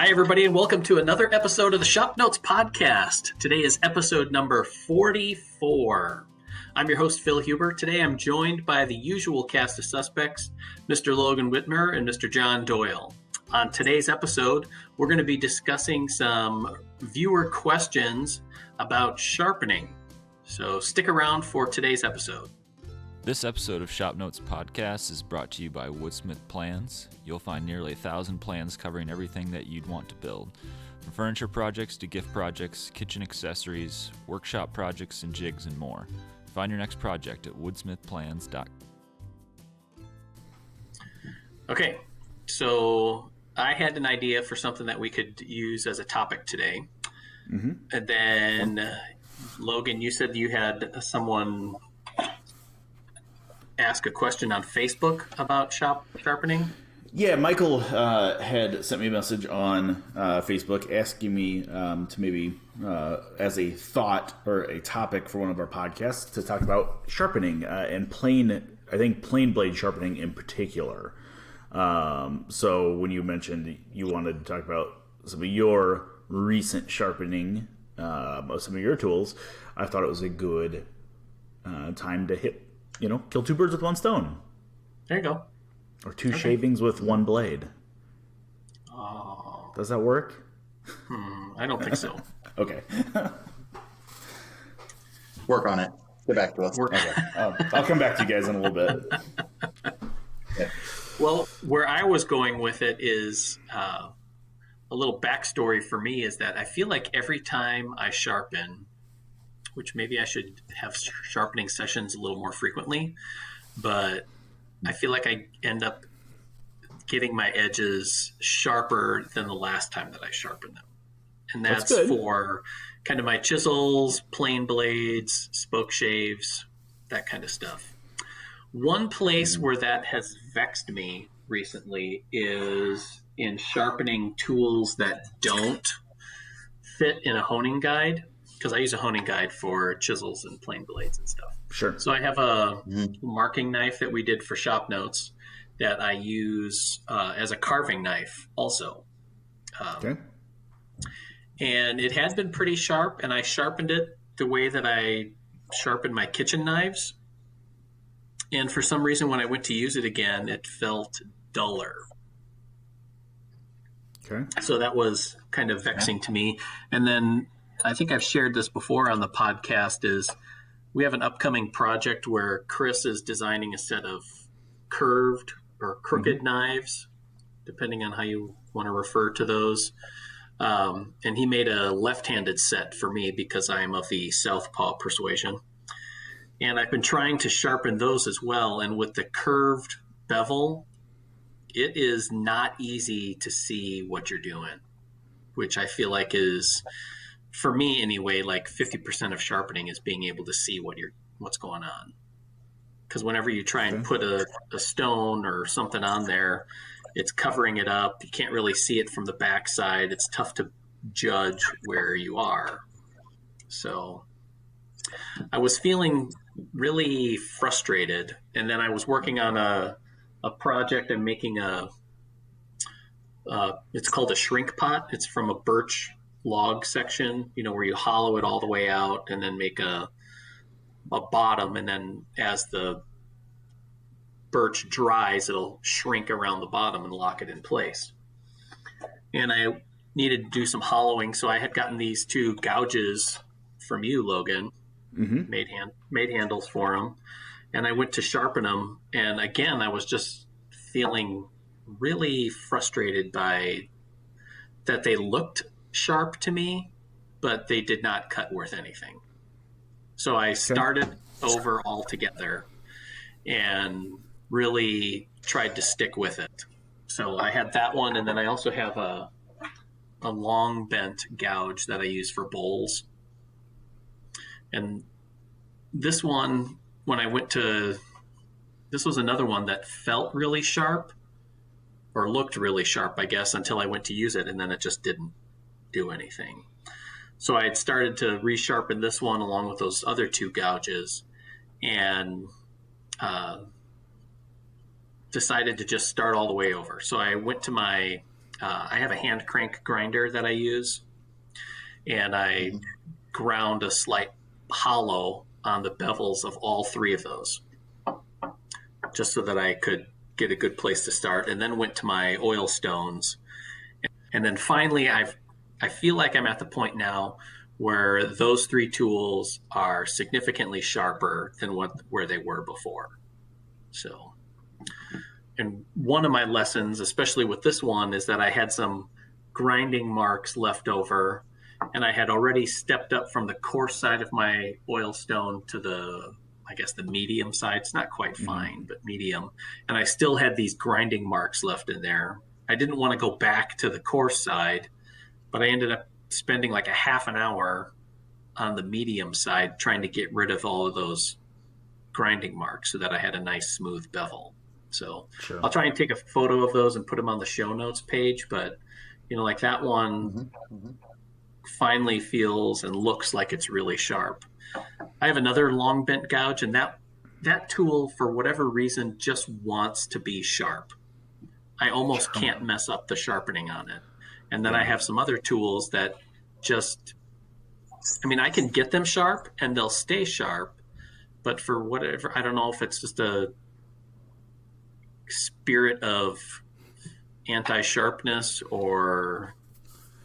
Hi, everybody, and welcome to another episode of the ShopNotes podcast. Today is episode number 44. I'm your host, Phil Huber. Today I'm joined by the usual cast of suspects, Mr. Logan Whitmer and Mr. John Doyle. On today's episode, we're going to be discussing some viewer questions about sharpening. So stick around for today's episode. This episode of ShopNotes podcast is brought to you by Woodsmith Plans. You'll find nearly 1,000 plans covering everything that you'd want to build. From furniture projects to gift projects, kitchen accessories, workshop projects, and jigs and more. Find your next project at woodsmithplans.com. Okay, so I had an idea for something that we could use as a topic today. And then, Logan, you said you had someone ask a question on Facebook about sharpening? Yeah, Michael had sent me a message on Facebook asking me to maybe, as a thought or a topic for one of our podcasts, to talk about sharpening and plain blade sharpening in particular. So when you mentioned you wanted to talk about some of your recent sharpening of some of your tools, I thought it was a good time to kill two birds with one stone. There you go. Or two shavings with one blade. Oh. Does that work? I don't think so. Okay. Work on it. Get back to us. Okay. I'll come back to you guys in a little bit. Yeah. Well, where I was going with it is a little backstory for me is that I feel like every time I sharpen, which maybe I should have sharpening sessions a little more frequently, but I feel like I end up getting my edges sharper than the last time that I sharpened them. And that's for kind of my chisels, plane blades, spoke shaves, that kind of stuff. One place where that has vexed me recently is in sharpening tools that don't fit in a honing guide, because I use a honing guide for chisels and plane blades and stuff. Sure. So I have a marking knife that we did for ShopNotes that I use as a carving knife also. Okay. And it had been pretty sharp, and I sharpened it the way that I sharpen my kitchen knives. And for some reason, when I went to use it again, it felt duller. Okay. So that was kind of vexing to me. And then I think I've shared this before on the podcast is we have an upcoming project where Chris is designing a set of curved or crooked knives, depending on how you want to refer to those. And he made a left-handed set for me because I am of the southpaw persuasion. And I've been trying to sharpen those as well. And with the curved bevel, it is not easy to see what you're doing, which I feel like is, for me anyway, like 50% of sharpening is being able to see what's going on. Because whenever you try and put a stone or something on there, it's covering it up. You can't really see it from the backside. It's tough to judge where you are. So I was feeling really frustrated. And then I was working on a project. I'm making it's called a shrink pot. It's from a birch log section, where you hollow it all the way out and then make a bottom, and then as the birch dries, it'll shrink around the bottom and lock it in place. And I needed to do some hollowing, so I had gotten these two gouges from you, Logan, made handles for them, and I went to sharpen them, and again I was just feeling really frustrated by that they looked sharp to me, but they did not cut worth anything. So I started over altogether and really tried to stick with it. So I had that one, and then I also have a long bent gouge that I use for bowls. And this one, this was another one that felt really sharp, or looked really sharp, I guess, until I went to use it, and then it just didn't do anything. So I had started to resharpen this one along with those other two gouges, and decided to just start all the way over. So I went to my I have a hand crank grinder that I use, and I ground a slight hollow on the bevels of all three of those, just so that I could get a good place to start, and then went to my oil stones. And then finally, I feel like I'm at the point now where those three tools are significantly sharper than where they were before. So, and one of my lessons, especially with this one, is that I had some grinding marks left over, and I had already stepped up from the coarse side of my oil stone to the medium side. It's not quite fine, but medium. And I still had these grinding marks left in there. I didn't want to go back to the coarse side, but I ended up spending like a half an hour on the medium side trying to get rid of all of those grinding marks so that I had a nice smooth bevel. So sure. I'll try and take a photo of those and put them on the show notes page. But, like that one finally feels and looks like it's really sharp. I have another long bent gouge, and that tool, for whatever reason, just wants to be sharp. I almost can't mess up the sharpening on it. And then I have some other tools that I can get them sharp and they'll stay sharp, but for whatever, I don't know if it's just a spirit of anti-sharpness or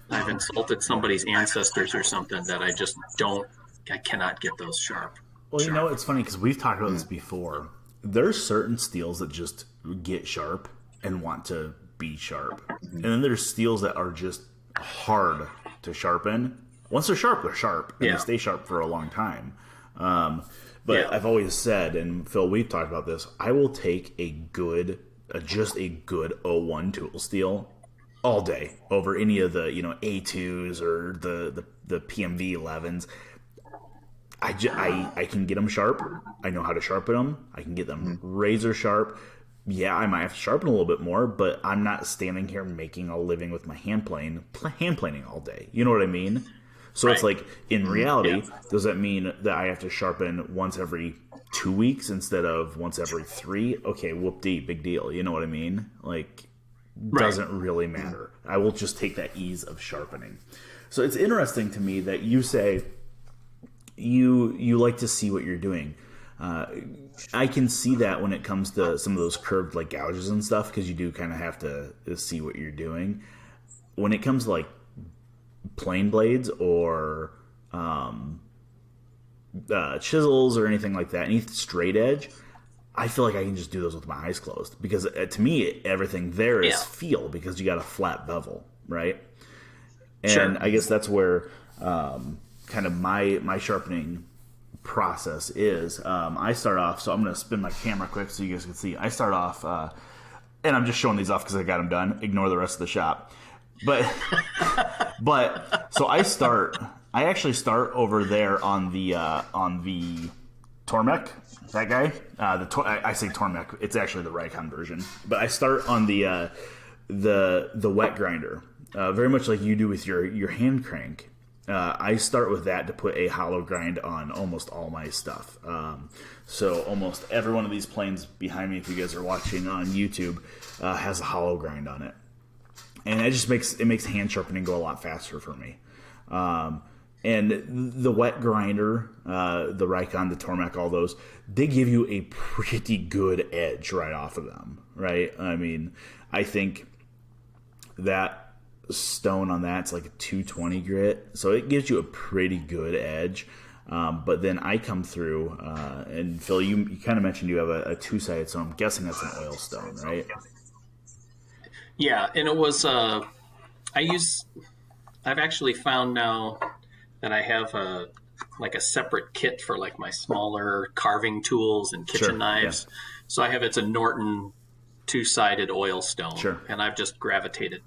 I've insulted somebody's ancestors or something that I cannot get those sharp. Well, it's funny because we've talked about this before. There's certain steels that just get sharp and want to be sharp. And then there's steels that are just hard to sharpen. Once they're sharp, and they stay sharp for a long time. But I've always said, and Phil, we've talked about this, I will take just a good 01 tool steel all day over any of the A2s or the PMV 11s. I can get them sharp. I know how to sharpen them. I can get them razor sharp. Yeah, I might have to sharpen a little bit more, but I'm not standing here making a living with my hand planing all day. You know what I mean? So It's like, in reality, does that mean that I have to sharpen once every 2 weeks instead of once every 3? Okay, whoop-dee, big deal. You know what I mean? Like, doesn't really matter. I will just take that ease of sharpening. So it's interesting to me that you say you like to see what you're doing. I can see that when it comes to some of those curved like gouges and stuff, because you do kind of have to see what you're doing. When it comes to like plane blades or chisels or anything like that, any straight edge, I feel like I can just do those with my eyes closed, because to me everything there is feel, because you got a flat bevel, right? And I guess that's where kind of my sharpening process is. I start off, so I'm going to spin my camera quick so you guys can see. I start off, and I'm just showing these off because I got them done. Ignore the rest of the shop. But so I actually start over there on the Tormek, that guy. I say Tormek, it's actually the Rikon version. But I start on the wet grinder, very much like you do with your hand crank. I start with that to put a hollow grind on almost all my stuff. So almost every one of these planes behind me, if you guys are watching on YouTube, has a hollow grind on it. And it just makes hand sharpening go a lot faster for me. And the wet grinder, the Rikon, the Tormek, all those, they give you a pretty good edge right off of them, right? I mean, I think that stone on that's like a 220 grit, so it gives you a pretty good edge. But then I come through, and Phil, you kind of mentioned you have a two-sided, so I'm guessing that's an oil stone, right? Yeah, and it was I've actually found now that I have a separate kit for like my smaller carving tools and kitchen knives. Yeah. So it's a Norton two-sided oil stone, and I've just gravitated.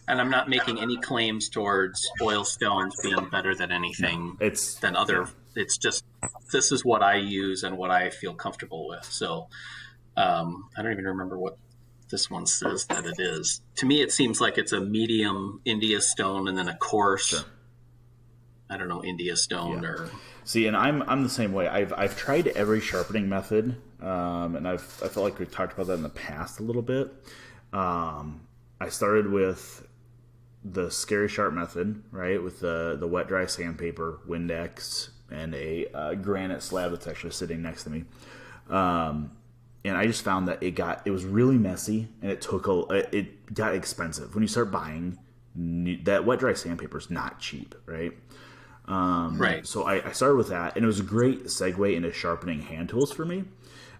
And I'm not making any claims towards oil stones being better than anything than other. It's just, this is what I use and what I feel comfortable with. So I don't even remember what this one says that it is. To me, it seems like it's a medium India stone and then a coarse, I don't know, India stone or. See, and I'm the same way. I've tried every sharpening method, and I felt like we've talked about that in the past a little bit. I started with the Scary Sharp method, right, with the wet dry sandpaper, Windex, and a granite slab that's actually sitting next to me. And I just found that it was really messy, and it got expensive. When you start buying that wet dry sandpaper is not cheap, right? Right. So I started with that, and it was a great segue into sharpening hand tools for me.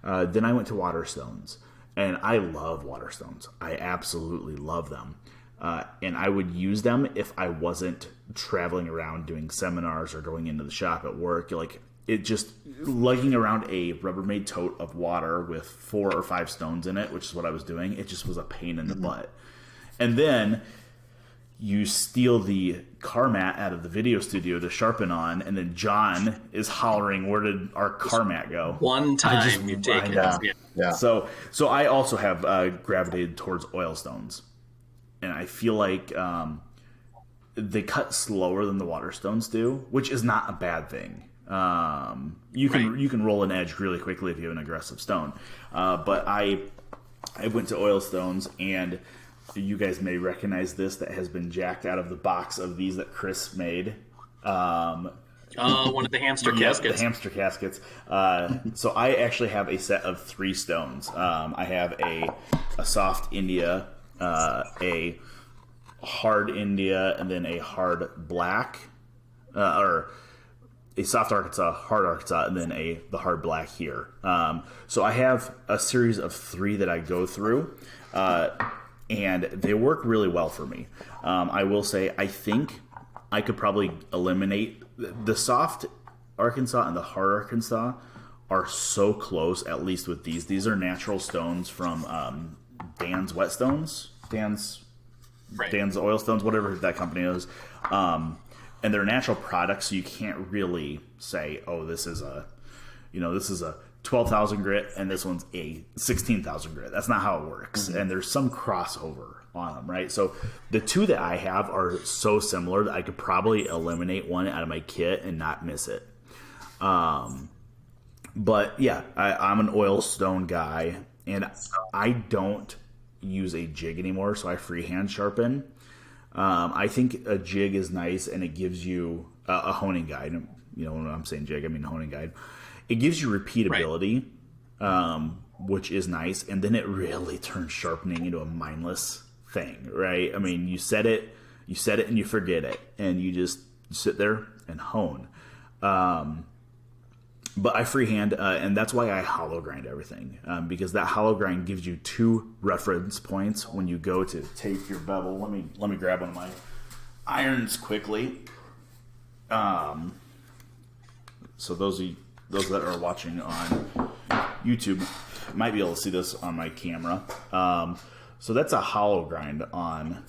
Then I went to Waterstones, and I love Waterstones. I absolutely love them. And I would use them if I wasn't traveling around doing seminars or going into the shop at work. Like, it just lugging around a Rubbermaid tote of water with 4 or 5 stones in it, which is what I was doing. It just was a pain in the butt. And then you steal the car mat out of the video studio to sharpen on, and then John is hollering, "Where did our car mat go?" One time you take it. Yeah. So I also have gravitated towards oil stones, and I feel like they cut slower than the Waterstones do, which is not a bad thing. You can roll an edge really quickly if you have an aggressive stone, but I went to oil stones, and you guys may recognize this that has been jacked out of the box of these that Chris made. One of the hamster caskets. The hamster caskets. So I actually have a set of 3 stones. I have a soft India, a hard India, and then a hard black, or a soft Arkansas, hard Arkansas, and then the hard black here. So I have a series of 3 that I go through, and they work really well for me. I will say, I think I could probably eliminate the soft Arkansas and the hard Arkansas are so close, at least with these. These are natural stones from Dan's Whetstones, Dan's Oil Stones, whatever that company is. And they're natural products, so you can't really say, oh, this is a 12,000 grit and this one's a 16,000 grit. That's not how it works. And there's some crossover on them, right? So the 2 that I have are so similar that I could probably eliminate one out of my kit and not miss it. But yeah, I'm an oil stone guy, and I don't use a jig anymore, so I freehand sharpen. I think a jig is nice, and it gives you a honing guide. You know, when I'm saying jig, I mean honing guide. It gives you repeatability, which is nice, and then it really turns sharpening into a mindless thing, right? I mean, you set it and you forget it, and you just sit there and hone. But I freehand, and that's why I hollow grind everything, because that hollow grind gives you 2 reference points when you go to take your bevel. Let me grab one of my irons quickly. So those that are watching on YouTube might be able to see this on my camera. So that's a hollow grind on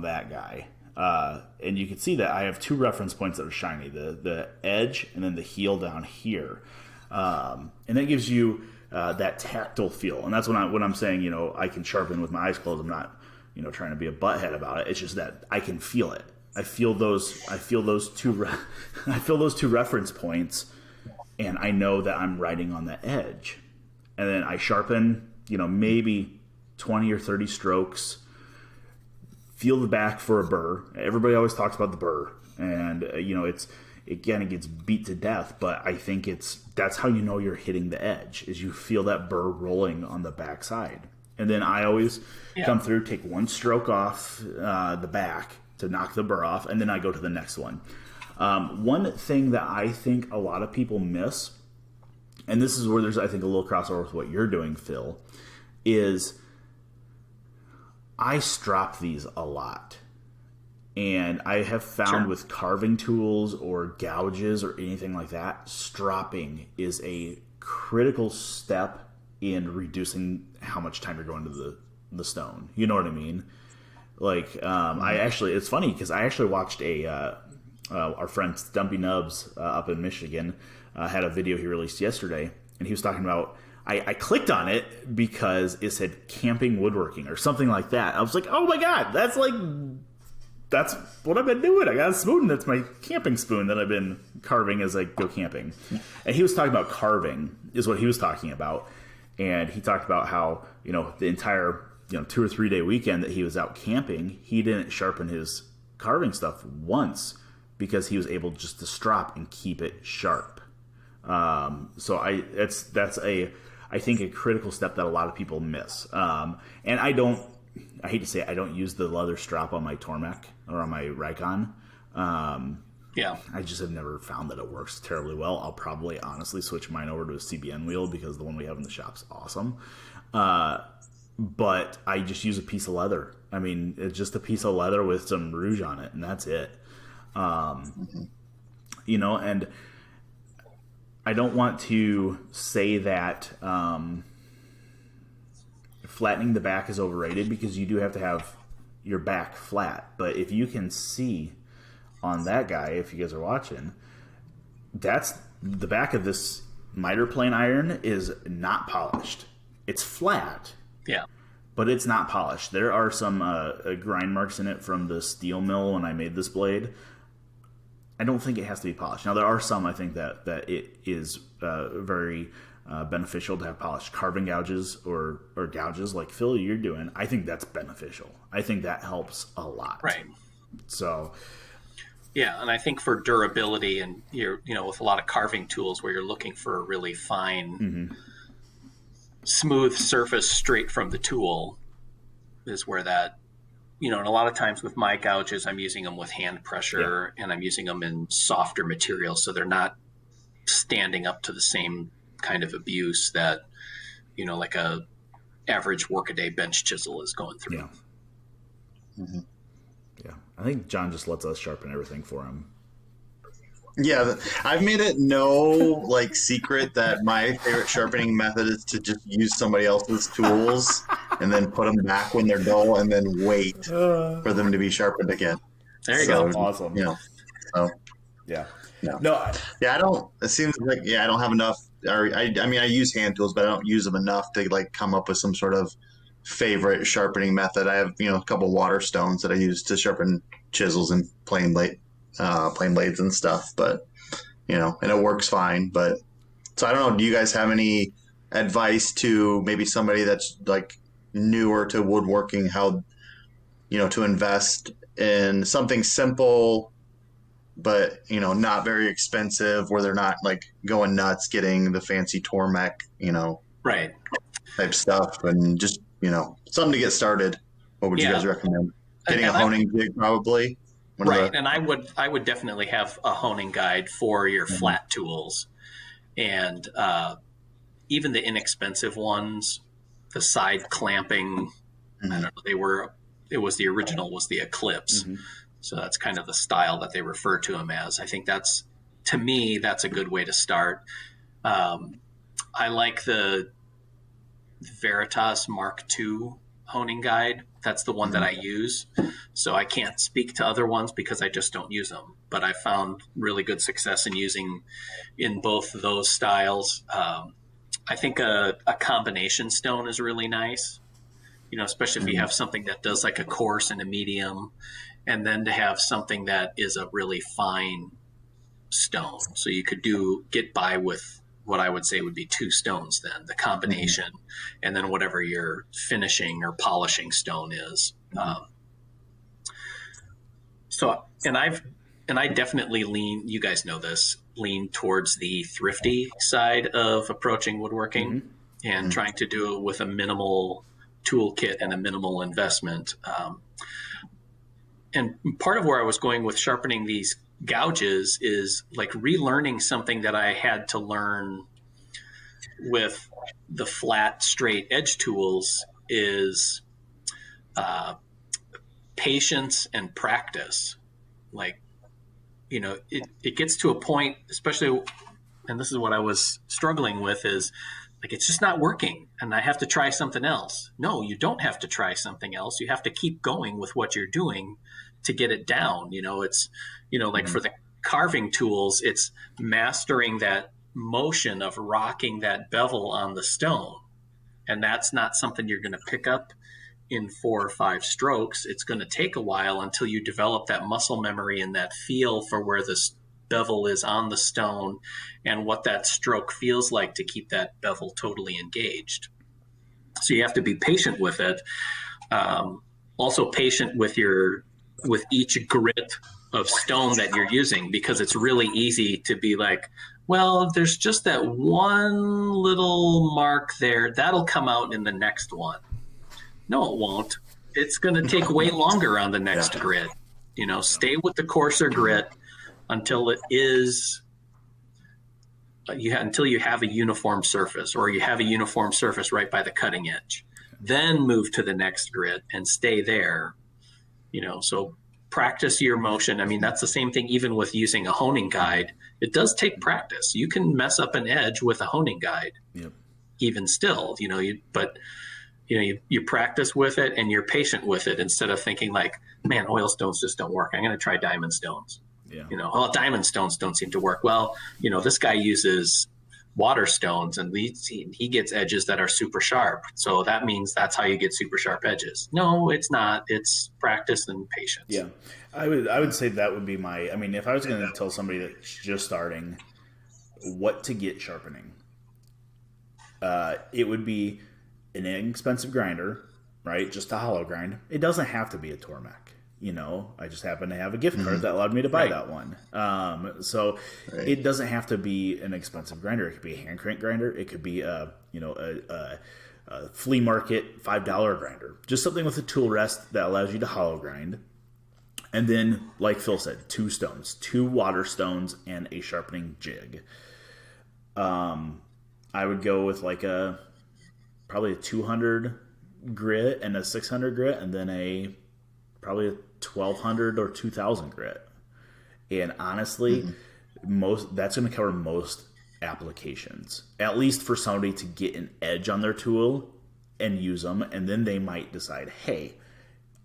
that guy. And you can see that I have 2 reference points that are shiny, the edge and then the heel down here. And that gives you that tactile feel. And that's when I'm saying, I can sharpen with my eyes closed. I'm not, trying to be a butthead about it. It's just that I can feel it. I feel those 2 reference points, and I know that I'm riding on the edge. And then I sharpen, maybe 20 or 30 strokes. Feel the back for a burr. Everybody always talks about the burr, and it kind of gets beat to death. But I think that's how you know you're hitting the edge, is you feel that burr rolling on the backside. And then I always come through, take 1 stroke off the back to knock the burr off, and then I go to the next one. One thing that I think a lot of people miss, and this is where there's, I think, a little crossover with what you're doing, Phil, is I strop these a lot. And I have found with carving tools or gouges or anything like that, stropping is a critical step in reducing how much time you're going to the stone. You know what I mean? Like, it's funny because I actually watched our friend Stumpy Nubs up in Michigan had a video he released yesterday, and he was talking about, I clicked on it because it said camping woodworking or something like that. I was like, oh my God, that's what I've been doing. I got a spoon that's my camping spoon that I've been carving as I go camping. And he was talking about carving is what he was talking about. And he talked about how, the entire, 2 or 3 day weekend that he was out camping, he didn't sharpen his carving stuff once because he was able just to strop and keep it sharp. So that's I think a critical step that a lot of people miss. And I hate to say it, I don't use the leather strap on my Tormek or on my Rikon. I just have never found that it works terribly well. I'll probably honestly switch mine over to a CBN wheel because the one we have in the shop's awesome. But I just use a piece of leather. I mean, it's just a piece of leather with some rouge on it, and that's it. You know, and I don't want to say that flattening the back is overrated, because you do have to have your back flat. But if you can see on that guy, if you guys are watching, that's the back of this miter plane iron is not polished. It's flat. Yeah. But it's not polished. There are some grind marks in it from the steel mill when I made this blade. I don't think it has to be polished. Now, there are some, I think, that it is very beneficial to have polished carving gouges or gouges like Phil, you're doing. I think that's beneficial. I think that helps a lot. Right. So... yeah, and I think for durability, and with a lot of carving tools where you're looking for a really fine, smooth surface straight from the tool, is where that, and a lot of times with my gouges, I'm using them with hand pressure, and I'm using them in softer materials, so they're not standing up to the same kind of abuse that, like a average workaday bench chisel is going through. Yeah. Mm-hmm. Yeah, I think John just lets us sharpen everything for him. Yeah, I've made it no secret that my favorite sharpening method is to just use somebody else's tools and then put them back when they're dull and then wait for them to be sharpened again. There you go. Awesome. So yeah. No. I don't. It seems like I don't have enough. Or I mean, I use hand tools, but I don't use them enough to come up with some sort of favorite sharpening method. I have a couple water stones that I use to sharpen chisels and plain blades and stuff, but and it works fine. But so I don't know, do you guys have any advice to maybe somebody that's newer to woodworking, how to invest in something simple but not very expensive, where they're not going nuts getting the fancy Tormek right type stuff, and just something to get started? What would you guys recommend? Getting a honing jig, probably. Right, and I would definitely have a honing guide for your flat tools, and even the inexpensive ones, the side clamping. I don't know. The original was the Eclipse, so that's kind of the style that they refer to them as. I think to me that's a good way to start. I like the Veritas Mark II honing guide. That's the one that I use. So I can't speak to other ones because I just don't use them. But I found really good success in using in both those styles. I think a combination stone is really nice, especially if you have something that does a coarse and a medium, and then to have something that is a really fine stone. So you could get by with what I would say would be two stones then, the combination, and then whatever your finishing or polishing stone is. I definitely lean, you guys know this, lean towards the thrifty side of approaching woodworking and trying to do it with a minimal toolkit and a minimal investment. And part of where I was going with sharpening these gouges is relearning something that I had to learn with the flat, straight edge tools is patience and practice. It gets to a point, especially, and this is what I was struggling with, is it's just not working and I have to try something else. No, you don't have to try something else. You have to keep going with what you're doing to get it down. It's, for the carving tools, it's mastering that motion of rocking that bevel on the stone. And that's not something you're going to pick up in 4 or 5 strokes. It's going to take a while until you develop that muscle memory and that feel for where this bevel is on the stone and what that stroke feels like to keep that bevel totally engaged. So you have to be patient with it. Also patient with your with each grit of stone that you're using, because it's really easy to be like, well, there's just that one little mark there. That'll come out in the next one. No, it won't. It's going to take way longer on the next grit. Stay with the coarser grit until it is until you have a uniform surface, or you have a uniform surface right by the cutting edge. Then move to the next grit and stay there. So practice your motion. I mean, that's the same thing even with using a honing guide. It does take practice. You can mess up an edge with a honing guide. Yep. Even still, but you practice with it and you're patient with it, instead of thinking like, man, oil stones just don't work. I'm going to try diamond stones. Yeah. Diamond stones don't seem to work. Well, this guy uses water stones, and he gets edges that are super sharp. So that means that's how you get super sharp edges. No, it's not. It's practice and patience. Yeah. I would say that would be if I was going to tell somebody that's just starting what to get sharpening, it would be an inexpensive grinder, right? Just a hollow grind. It doesn't have to be a Tormek. I just happen to have a gift card that allowed me to buy that one. So it doesn't have to be an expensive grinder. It could be a hand crank grinder. It could be a flea market $5 grinder. Just something with a tool rest that allows you to hollow grind. And then, like Phil said, 2 stones, 2 water stones, and a sharpening jig. I would go with probably a 200 grit and a 600 grit, and then probably a 1200 or 2000 grit. And honestly, that's going to cover most applications, at least for somebody to get an edge on their tool and use them. And then they might decide, hey,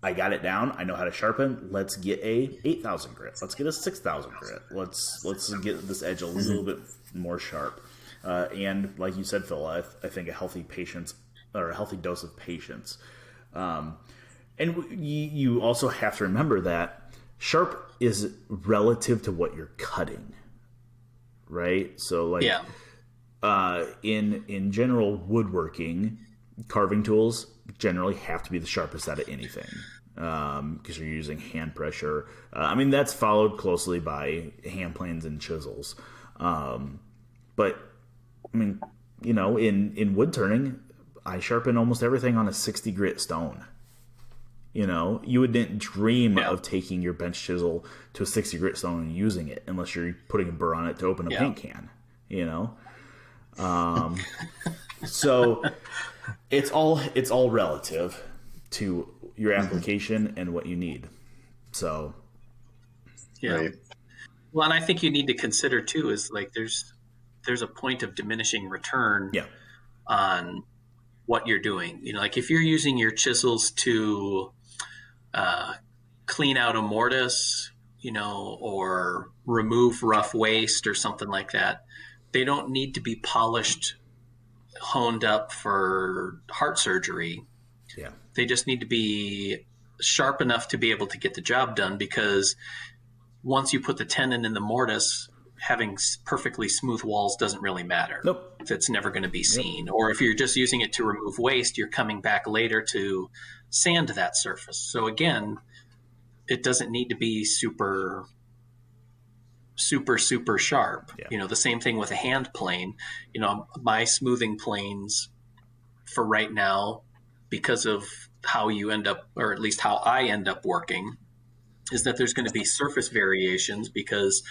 I got it down. I know how to sharpen. Let's get a 8,000 grit. Let's get a 6,000 grit. Let's get this edge a little bit more sharp. And like you said, Phil, I think a healthy dose of patience. And you also have to remember that sharp is relative to what you're cutting, right? So in general woodworking, carving tools generally have to be the sharpest out of anything, because you're using hand pressure. That's followed closely by hand planes and chisels. But in wood turning, I sharpen almost everything on a 60 grit stone. You wouldn't dream of taking your bench chisel to a 60 grit stone and using it unless you're putting a burr on it to open a paint can. So it's all relative to your application and what you need. So Right. Well, and I think you need to consider too is there's a point of diminishing return on what you're doing. If you're using your chisels to clean out a mortise, or remove rough waste or something like that, they don't need to be polished, honed up for heart surgery. Yeah. They just need to be sharp enough to be able to get the job done, because once you put the tenon in the mortise, having perfectly smooth walls doesn't really matter. Nope. It's never going to be seen. Or if you're just using it to remove waste, you're coming back later to sand that surface. So again, it doesn't need to be super sharp. Yeah. The same thing with a hand plane. My smoothing planes for right now, because of how you end up, or at least how I end up working, is that there's going to be surface variations, because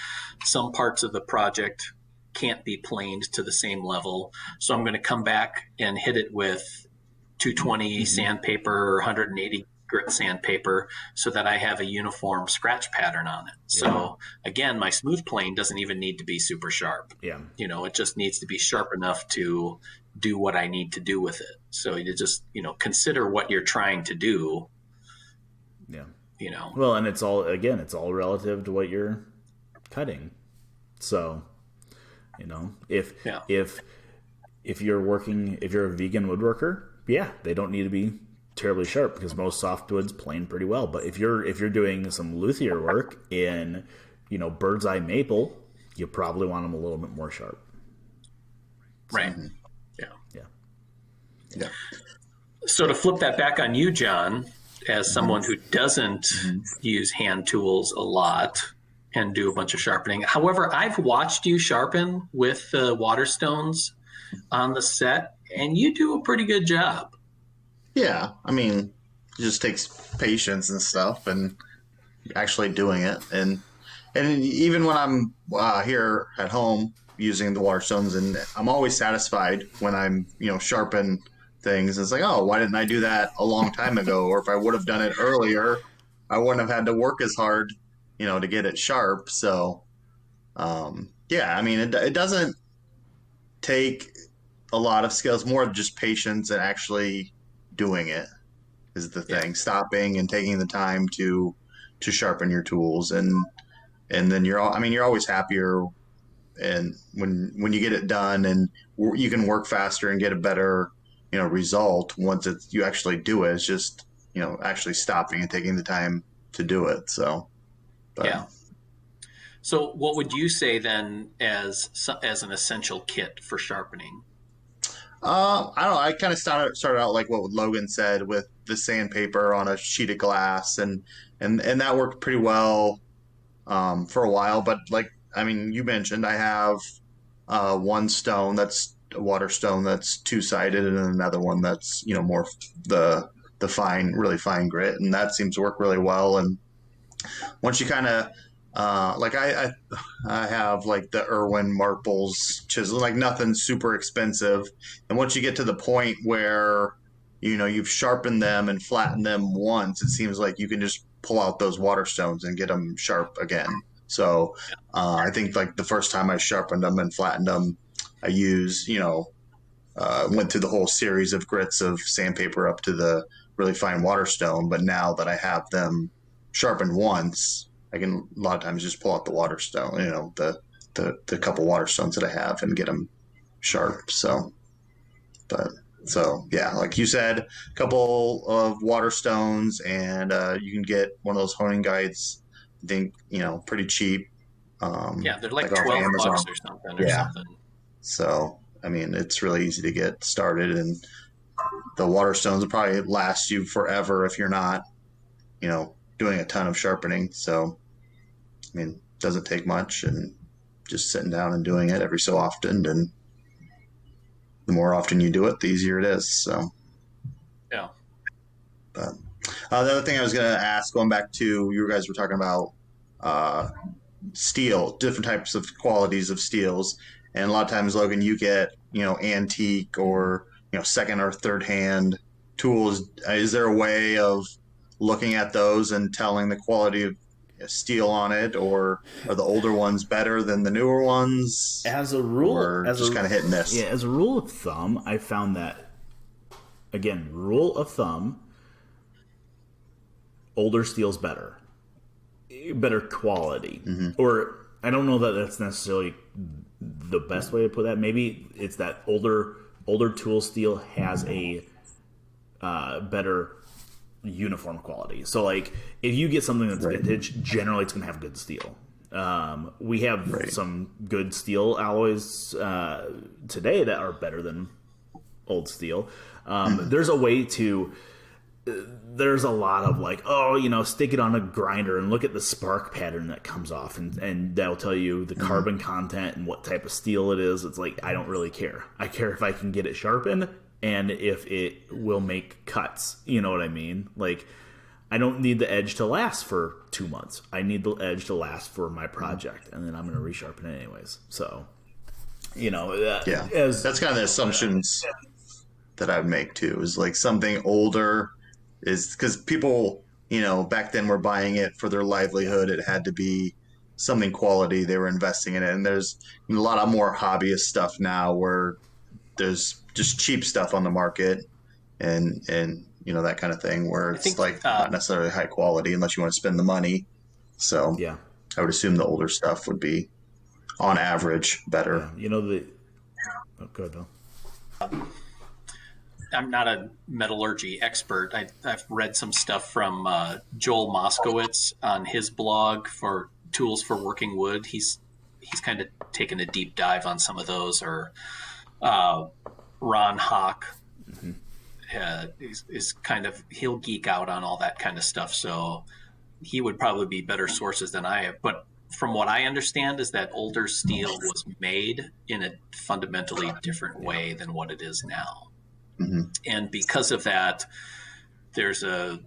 some parts of the project can't be planed to the same level. So I'm going to come back and hit it with 220 sandpaper or 180 grit sandpaper so that I have a uniform scratch pattern on it. So again, my smooth plane doesn't even need to be super sharp. Yeah. It just needs to be sharp enough to do what I need to do with it. So you just, consider what you're trying to do. Yeah. Well, and it's all relative to what you're cutting. So, if you're a vegan woodworker, they don't need to be terribly sharp, because most softwoods plane pretty well. But if you're doing some luthier work in, bird's eye maple, you probably want them a little bit more sharp. Right. Yeah. So to flip that back on you, John, as someone who doesn't use hand tools a lot and do a bunch of sharpening. However, I've watched you sharpen with the water stones on the set, and you do a pretty good job. Yeah, I mean, it just takes patience and stuff, and actually doing it. And even when I'm here at home using the water stones, and I'm always satisfied when I'm sharpen things. It's like, oh, why didn't I do that a long time ago? Or if I would have done it earlier, I wouldn't have had to work as hard, to get it sharp. So, yeah, I mean, it doesn't take a lot of skills, more just patience and actually doing it is the thing. Yeah. Stopping and taking the time to sharpen your tools, and then you're always happier, and when you get it done, and you can work faster and get a better result once you actually do it. It's just actually stopping and taking the time to do it. So, yeah. So what would you say then as an essential kit for sharpening? I don't know. I kind of started out like what Logan said, with the sandpaper on a sheet of glass, and that worked pretty well for a while. But you mentioned, I have one stone that's a water stone that's two-sided, and another one that's more the fine, really fine grit, and that seems to work really well. And once you kind of I have like the Irwin Marples chisel, like nothing super expensive. And once you get to the point where you've sharpened them and flattened them once, it seems like you can just pull out those water stones and get them sharp again. So I think like the first time I sharpened them and flattened them, I used went through the whole series of grits of sandpaper up to the really fine water stone. But now that I have them sharpened once, I can a lot of times just pull out the water stone, the couple water stones that I have, and get them sharp. So yeah, like you said, a couple of water stones, and you can get one of those honing guides, I think, pretty cheap. Yeah, they're like $12 or something. So, I mean, it's really easy to get started, and the water stones will probably last you forever if you're not, doing a ton of sharpening. So, I mean, it doesn't take much, and just sitting down and doing it every so often, and the more often you do it, the easier it is. So, yeah. But the other thing I was going to ask, going back to, you guys were talking about steel, different types of qualities of steels, and a lot of times, Logan, you get antique or second or third hand tools. Is there a way of looking at those and telling the quality of steel on it, or are the older ones better than the newer ones? As a rule, or just kind of hit and miss? Yeah, as a rule of thumb, I found that, again, rule of thumb, older steel's better quality. Mm-hmm. Or I don't know that that's necessarily the best way to put that. Maybe it's that older tool steel has a better uniform quality. So like if you get something that's vintage, generally it's going to have good steel. We have some good steel alloys today that are better than old steel. There's a way to there's a lot of like, stick it on a grinder and look at the spark pattern that comes off, and that'll tell you the carbon content and what type of steel it is. It's like, I don't really care. I care if I can get it sharpened and if it will make cuts. You know what I mean? Like, I don't need the edge to last for 2 months. I need the edge to last for my project, and then I'm going to resharpen it anyways. So, that's kind of the assumptions that I would make too, is like something older is because people, back then were buying it for their livelihood. It had to be something quality. They were investing in it. And there's a lot of more hobbyist stuff now where there's just cheap stuff on the market and that kind of thing, where it's not necessarily high quality unless you want to spend the money. So yeah, I would assume the older stuff would be on average better. Yeah. Go ahead, Bill. I'm not a metallurgy expert. I've read some stuff from Joel Moskowitz on his blog for tools for working wood. He's kind of taken a deep dive on some of those, or Ron Hawk is kind of, he'll geek out on all that kind of stuff. So he would probably be better sources than I have. But from what I understand is that older steel was made in a fundamentally different way than what it is now. And because of that, there's a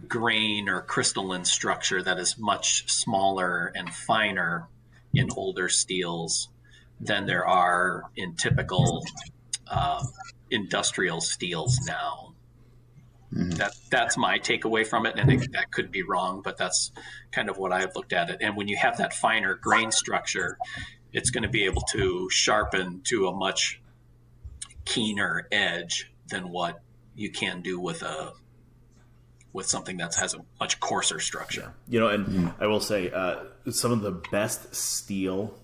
grain or crystalline structure that is much smaller and finer in older steels than there are in typical industrial steels now. That's my takeaway from it, and that could be wrong, but that's kind of what I've looked at it. And when you have that finer grain structure, it's going to be able to sharpen to a much keener edge than what you can do with something that has a much coarser structure. You know, and I will say some of the best steel,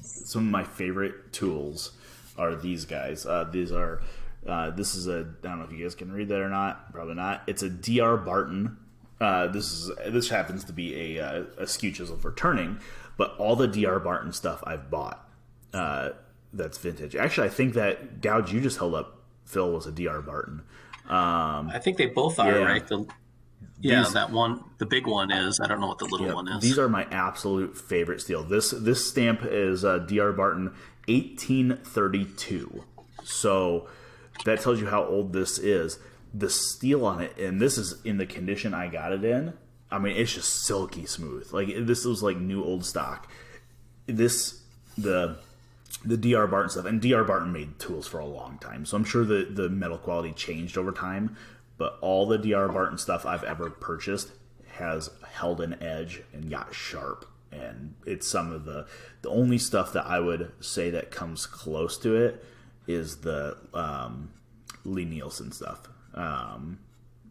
some of my favorite tools are these guys. This is I don't know if you guys can read that or not. Probably not. It's a DR Barton. This happens to be a skew chisel for turning, but all the DR Barton stuff I've bought that's vintage. Actually, I think that gouge you just held up, Phil, was a DR Barton. I think they both are, right? That one, the big one is. I don't know what the little one is. These are my absolute favorite steel. This stamp is DR Barton 1832. So that tells you how old this is. The steel on it, and this is in the condition I got it in. I mean, it's just silky smooth. Like, this was like new old stock. The DR Barton stuff, and DR Barton made tools for a long time, so I'm sure the metal quality changed over time. But all the DR Barton stuff I've ever purchased has held an edge and got sharp. And it's some of the only stuff that I would say that comes close to it is the Lee Nielsen stuff. I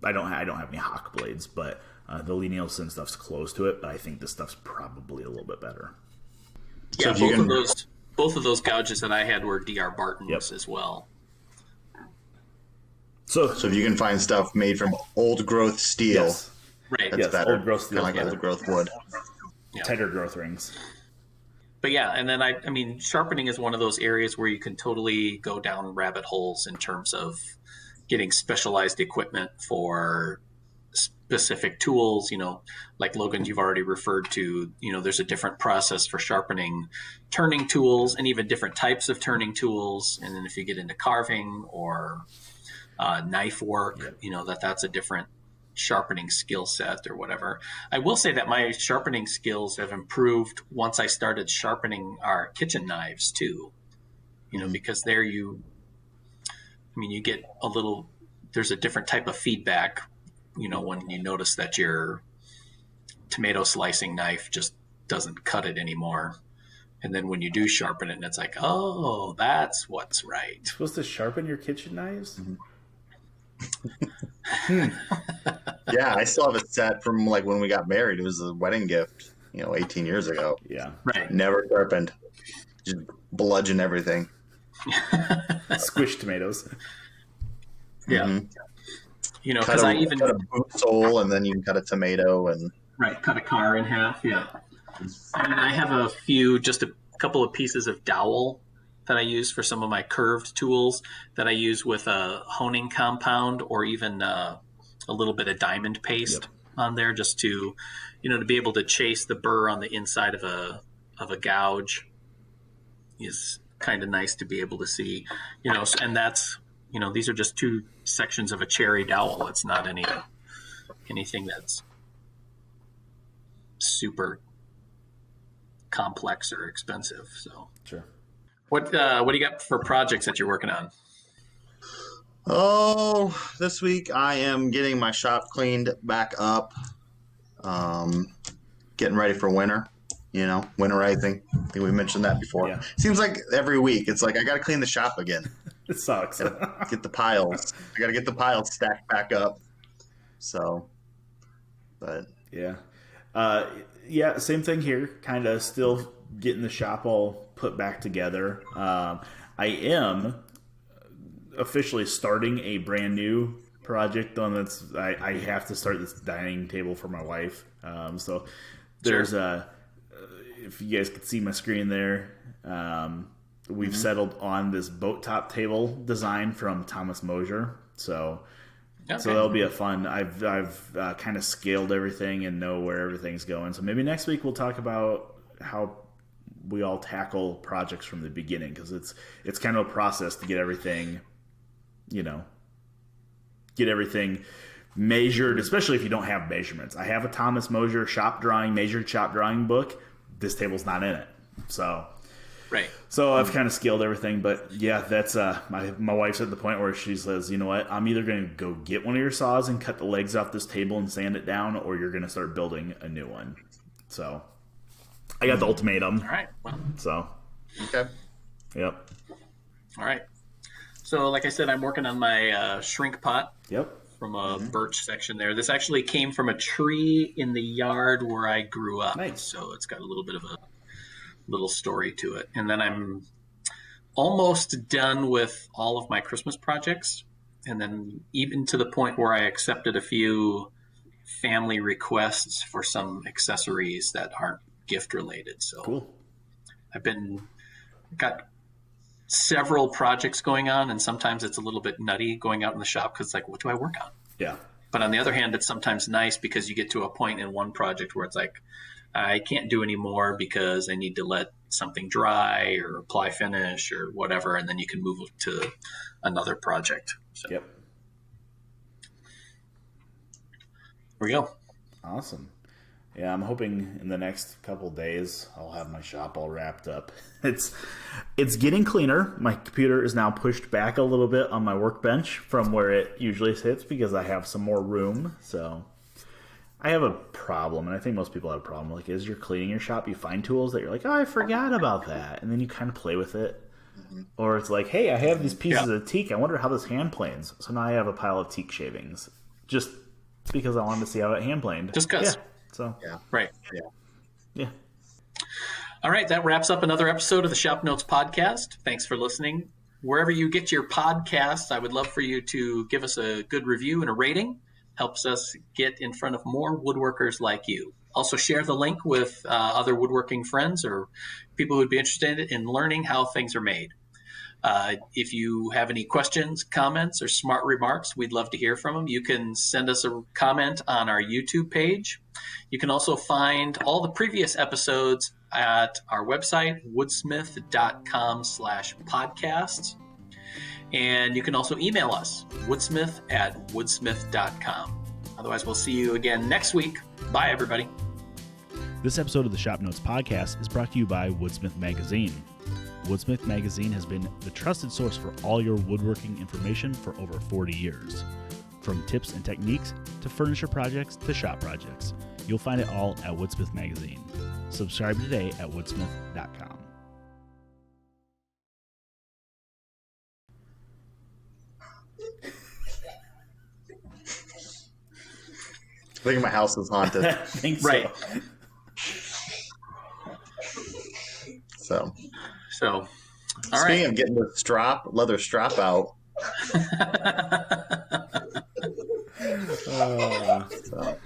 don't have any Hawk blades, but the Lee Nielsen stuff's close to it. But I think this stuff's probably a little bit better. Yeah, both of those gouges that I had were DR Bartons as well. So if you can find stuff made from old growth steel, right? That's better. Old growth steel, kind of like old growth wood. Tighter growth rings. But yeah, and then I mean, sharpening is one of those areas where you can totally go down rabbit holes in terms of getting specialized equipment for specific tools. You know, like Logan, you've already referred to. You know, there's a different process for sharpening turning tools, and even different types of turning tools. And then if you get into carving or knife work, you know, that's a different sharpening skill set or whatever. I will say that my sharpening skills have improved once I started sharpening our kitchen knives too, you know, because you get there's a different type of feedback, you know, when you notice that your tomato slicing knife just doesn't cut it anymore. And then when you do sharpen it, and it's like, oh, that's what's right. You're supposed to sharpen your kitchen knives? Yeah, I still have a set from like when we got married. It was a wedding gift, 18 years ago. Yeah. Right. Never sharpened. Just bludgeon everything. Squish tomatoes. Yeah. Mm-hmm. You know, because I even cut a boot sole, and then you can cut a tomato and cut a car in half. Yeah. And I have just a couple of pieces of dowel that I use for some of my curved tools that I use with a honing compound or even a little bit of diamond paste on there, just to, to be able to chase the burr on the inside of a gouge is kind of nice to be able to see, and that's, these are just two sections of a cherry dowel. It's not anything that's super complex or expensive. So sure. What do you got for projects that you're working on? Oh, this week I am getting my shop cleaned back up. Getting ready for winter. Winterizing. I think we mentioned that before. Yeah. Seems like every week it's like I got to clean the shop again. It sucks. Get the piles. I got to get the piles stacked back up. So, but yeah. Yeah, same thing here. Kind of still getting the shop all put back together. I am officially starting a brand new project on that's. I have to start this dining table for my wife. So there's if you guys could see my screen there, we've settled on this boat top table design from Thomas Mosier. So Okay. So that'll be a fun. I've kind of scaled everything and know where everything's going. So maybe next week we'll talk about how we all tackle projects from the beginning, because it's kind of a process to get everything, measured, especially if you don't have measurements. I have a Thomas Mosier measured shop drawing book. This table's not in it. So right. So I've kind of scaled everything, but yeah, that's my wife's at the point where she says, you know what, I'm either going to go get one of your saws and cut the legs off this table and sand it down, or you're going to start building a new one. So I got the ultimatum. All right. Well, so Okay. yep. All right. So like I said, I'm working on my shrink pot. Yep. From a birch section there. This actually came from a tree in the yard where I grew up. Nice. So it's got a little bit of a little story to it. And then I'm almost done with all of my Christmas projects. And then even to the point where I accepted a few family requests for some accessories that aren't gift related. So Cool. I've got several projects going on, and sometimes it's a little bit nutty going out in the shop because it's like, what do I work on? Yeah. But on the other hand, it's sometimes nice because you get to a point in one project where it's like, I can't do any more because I need to let something dry or apply finish or whatever, and then you can move to another project. So Yep. there we go. Awesome. Yeah, I'm hoping in the next couple days I'll have my shop all wrapped up. It's getting cleaner. My computer is now pushed back a little bit on my workbench from where it usually sits because I have some more room. So I have a problem, and I think most people have a problem. Like, as you're cleaning your shop, you find tools that you're like, oh, I forgot about that. And then you kind of play with it. Mm-hmm. Or it's like, hey, I have these pieces of teak. I wonder how this hand planes. So now I have a pile of teak shavings just because I wanted to see how it hand planed. Just because. Yeah. So Yeah. Right. Yeah. All right. That wraps up another episode of the Shop Notes podcast. Thanks for listening. Wherever you get your podcasts, I would love for you to give us a good review and a rating. Helps us get in front of more woodworkers like you. Also share the link with other woodworking friends or people who would be interested in learning how things are made. If you have any questions, comments, or smart remarks, we'd love to hear from them. You can send us a comment on our YouTube page. You can also find all the previous episodes at our website, woodsmith.com/podcasts. And you can also email us, woodsmith@woodsmith.com. Otherwise, we'll see you again next week. Bye, everybody. This episode of the Shop Notes podcast is brought to you by Woodsmith Magazine. Woodsmith Magazine has been the trusted source for all your woodworking information for over 40 years. From tips and techniques to furniture projects to shop projects, you'll find it all at Woodsmith Magazine. Subscribe today at woodsmith.com. I think my house is haunted. I think so. Right. So, All speaking right. of getting the leather strap out. So.